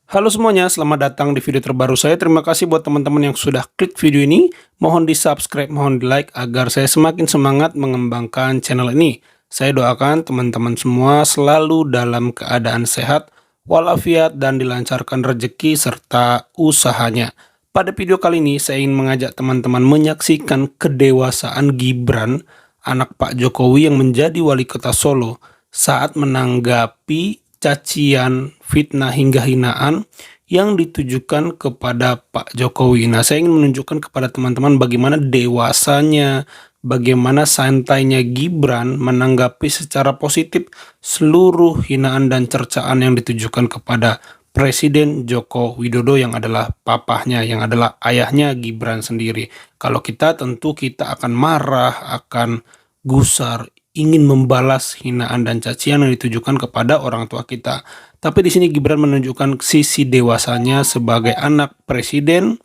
Halo semuanya, selamat datang di video terbaru saya. Terima kasih buat teman-teman yang sudah klik video ini. Mohon di-subscribe, mohon di-like agar saya semakin semangat mengembangkan channel ini. Saya doakan teman-teman semua selalu dalam keadaan sehat, walafiat, dan dilancarkan rezeki serta usahanya. Pada video kali ini, saya ingin mengajak teman-teman menyaksikan kedewasaan Gibran, anak Pak Jokowi yang menjadi wali kota Solo, saat menanggapi cacian, fitnah hingga hinaan yang ditujukan kepada Pak Jokowi. Nah, saya ingin menunjukkan kepada teman-teman bagaimana dewasanya, bagaimana santainya Gibran menanggapi secara positif seluruh hinaan dan cercaan yang ditujukan kepada Presiden Joko Widodo yang adalah papahnya, yang adalah ayahnya Gibran sendiri. Kalau kita tentu kita akan marah, akan gusar, ingin membalas hinaan dan cacian yang ditujukan kepada orang tua kita. Tapi di sini Gibran menunjukkan sisi dewasanya sebagai anak presiden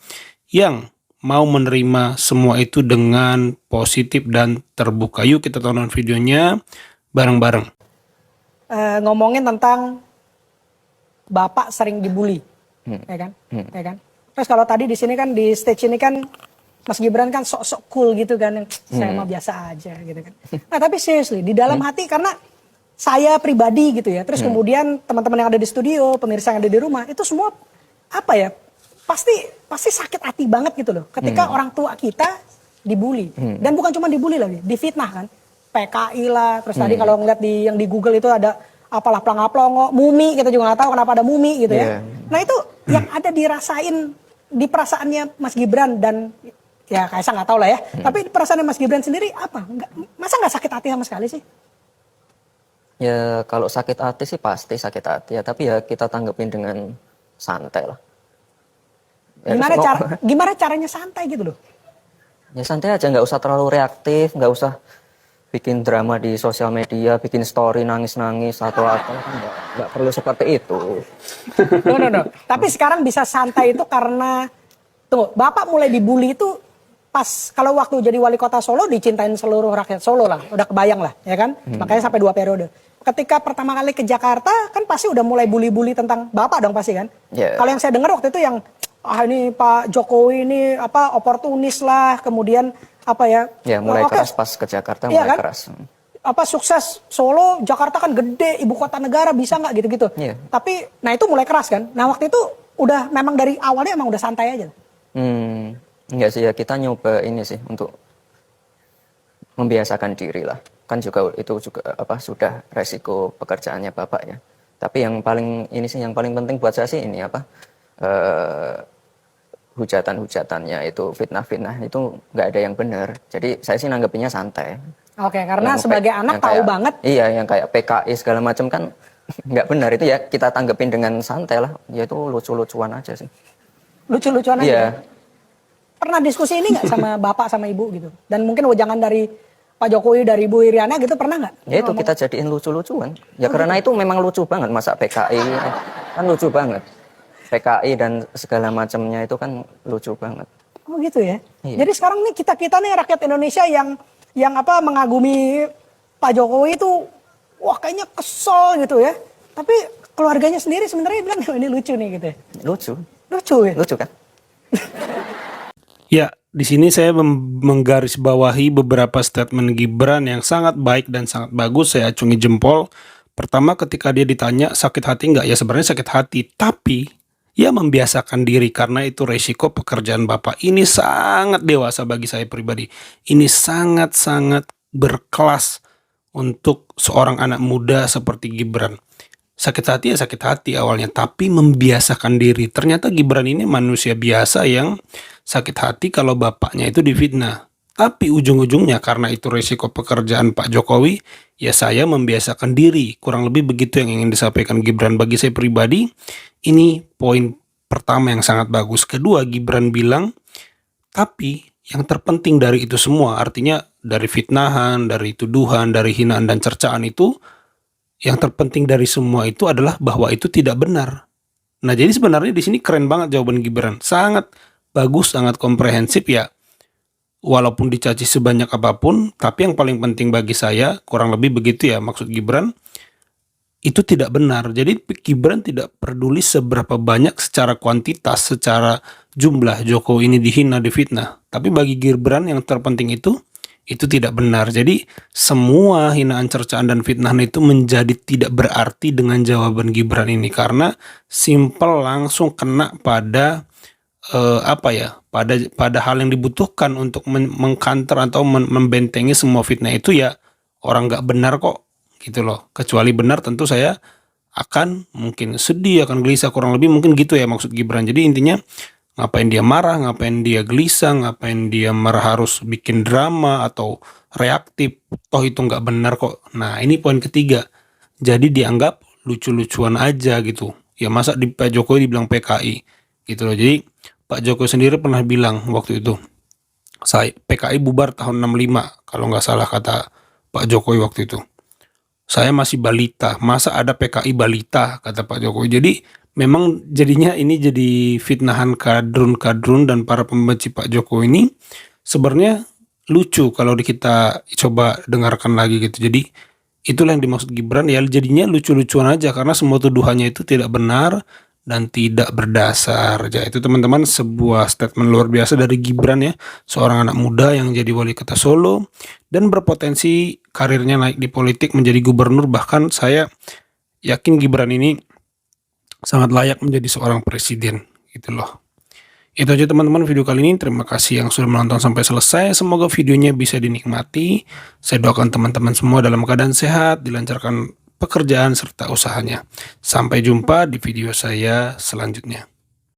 yang mau menerima semua itu dengan positif dan terbuka. Yuk kita tonton videonya bareng-bareng. Ngomongin tentang bapak sering dibully, ya kan, ya kan. Terus kalau tadi di sini kan di stage ini kan Mas Gibran kan sok-sok cool gitu kan, saya mah biasa aja gitu kan. Nah tapi seriously di dalam hati karena saya pribadi gitu ya, terus kemudian teman-teman yang ada di studio, pemirsa yang ada di rumah itu semua apa ya, pasti sakit hati banget gitu loh. Ketika orang tua kita dibully dan bukan cuma dibully lagi, difitnah kan, PKI lah, terus tadi kalau ngeliat yang di Google itu ada apalah plongo-plongo, mumi, kita juga nggak tahu kenapa ada mumi gitu ya. Nah itu yang ada dirasain di perasaannya Mas Gibran dan ya Kaisang nggak tahu lah ya. Tapi perasaan Mas Gibran sendiri apa? Masa nggak sakit hati sama sekali sih? Ya kalau sakit hati sih pasti sakit hati ya, tapi ya kita tanggepin dengan santai lah. Ya, Gimana caranya santai gitu loh? ya santai aja, nggak usah terlalu reaktif, nggak usah bikin drama di sosial media, bikin story nangis-nangis atau apa, kan nggak perlu seperti itu. No. Tapi sekarang bisa santai itu karena tuh Bapak mulai dibully itu pas kalau waktu jadi wali kota Solo dicintain seluruh rakyat Solo lah, udah kebayang lah, ya kan? Makanya sampai 2 periode. Ketika pertama kali ke Jakarta kan pasti udah mulai bully-bully tentang Bapak dong pasti kan? Yeah. Kalau yang saya dengar waktu itu yang ini Pak Jokowi ini apa oportunis lah, kemudian apa ya? Ya mulai keras pas ke Jakarta, iya mulai kan? keras. Apa sukses Solo, Jakarta kan gede, ibu kota negara bisa nggak gitu-gitu. Iya. Tapi nah itu mulai keras kan. Nah waktu itu udah memang dari awalnya emang udah santai aja. Enggak sih ya, kita nyoba ini sih untuk membiasakan diri lah. Kan juga itu juga apa sudah resiko pekerjaannya Bapak ya. Tapi yang paling ini sih yang paling penting buat saya sih ini apa hujatan-hujatannya itu fitnah-fitnah itu nggak ada yang benar. Jadi saya sih nanggepinnya santai. Oke, karena Yang sebagai anak tahu kayak, banget. Iya, yang kayak PKI segala macam kan nggak benar itu ya kita tanggepin dengan santai lah. Ya itu lucu-lucuan aja sih. Lucu-lucuan aja. Iya. Pernah diskusi ini nggak sama bapak sama ibu gitu? Dan mungkin jangan dari Pak Jokowi, dari Ibu Iriana gitu pernah nggak? Ya itu kita jadiin lucu-lucuan. Ya karena itu memang lucu banget masa PKI kan lucu banget. PKI dan segala macamnya itu kan lucu banget. Oh gitu ya. Iya. Jadi sekarang nih kita nih rakyat Indonesia yang apa mengagumi Pak Jokowi itu wah kayaknya kesel gitu ya. Tapi keluarganya sendiri sebenarnya bilang ini lucu nih gitu ya. Lucu. Lucu ya. Lucu kan? Ya, di sini saya menggarisbawahi beberapa statement Gibran yang sangat baik dan sangat bagus. Saya acungi jempol. Pertama, ketika dia ditanya sakit hati nggak? Ya sebenarnya sakit hati, tapi ya membiasakan diri karena itu resiko pekerjaan Bapak. Ini sangat dewasa bagi saya pribadi. Ini sangat-sangat berkelas untuk seorang anak muda seperti Gibran. Sakit hati ya sakit hati awalnya, tapi membiasakan diri. Ternyata Gibran ini manusia biasa yang sakit hati kalau bapaknya itu difitnah. Tapi ujung-ujungnya karena itu resiko pekerjaan Pak Jokowi, ya saya membiasakan diri. Kurang lebih begitu yang ingin disampaikan Gibran. Bagi saya pribadi, ini poin pertama yang sangat bagus. Kedua, Gibran bilang, tapi yang terpenting dari itu semua, artinya dari fitnahan, dari tuduhan, dari hinaan dan cercaan itu, yang terpenting dari semua itu adalah bahwa itu tidak benar. Nah, jadi sebenarnya di sini keren banget jawaban Gibran. Sangat bagus, sangat komprehensif ya. Walaupun dicaci sebanyak apapun, tapi yang paling penting bagi saya, kurang lebih begitu ya maksud Gibran, itu tidak benar. Jadi Gibran tidak peduli seberapa banyak secara kuantitas, secara jumlah Jokowi ini dihina, difitnah. Tapi bagi Gibran yang terpenting itu tidak benar. Jadi semua hinaan, cercaan, dan fitnah itu menjadi tidak berarti dengan jawaban Gibran ini. Karena simpel langsung kena pada pada hal yang dibutuhkan untuk mengcounter atau membentengi semua fitnah itu ya orang nggak benar kok gitu loh. Kecuali benar tentu saya akan mungkin sedih, akan gelisah, kurang lebih mungkin gitu ya maksud Gibran. Jadi intinya ngapain dia marah, ngapain dia gelisah, ngapain dia marah harus bikin drama atau reaktif, toh itu nggak benar kok. Nah ini poin ketiga, jadi dianggap lucu-lucuan aja gitu. Ya masa di Pak Jokowi dibilang PKI gitu loh. Jadi Pak Jokowi sendiri pernah bilang waktu itu, saya PKI bubar tahun 65 kalau nggak salah kata Pak Jokowi waktu itu. Saya masih balita, masa ada PKI balita, kata Pak Jokowi. Jadi memang jadinya ini jadi fitnahan kadrun-kadrun dan para pembenci Pak Jokowi ini sebenarnya lucu kalau kita coba dengarkan lagi gitu. Jadi itulah yang dimaksud Gibran, ya jadinya lucu-lucuan aja karena semua tuduhannya itu tidak benar dan tidak berdasar. Ya itu teman-teman sebuah statement luar biasa dari Gibran ya, seorang anak muda yang jadi wali kota Solo dan berpotensi karirnya naik di politik menjadi gubernur. Bahkan saya yakin Gibran ini sangat layak menjadi seorang presiden gitu loh. Itu aja teman-teman video kali ini. Terima kasih yang sudah menonton sampai selesai. Semoga videonya bisa dinikmati. Saya doakan teman-teman semua dalam keadaan sehat, dilancarkan pekerjaan serta usahanya. Sampai jumpa di video saya selanjutnya.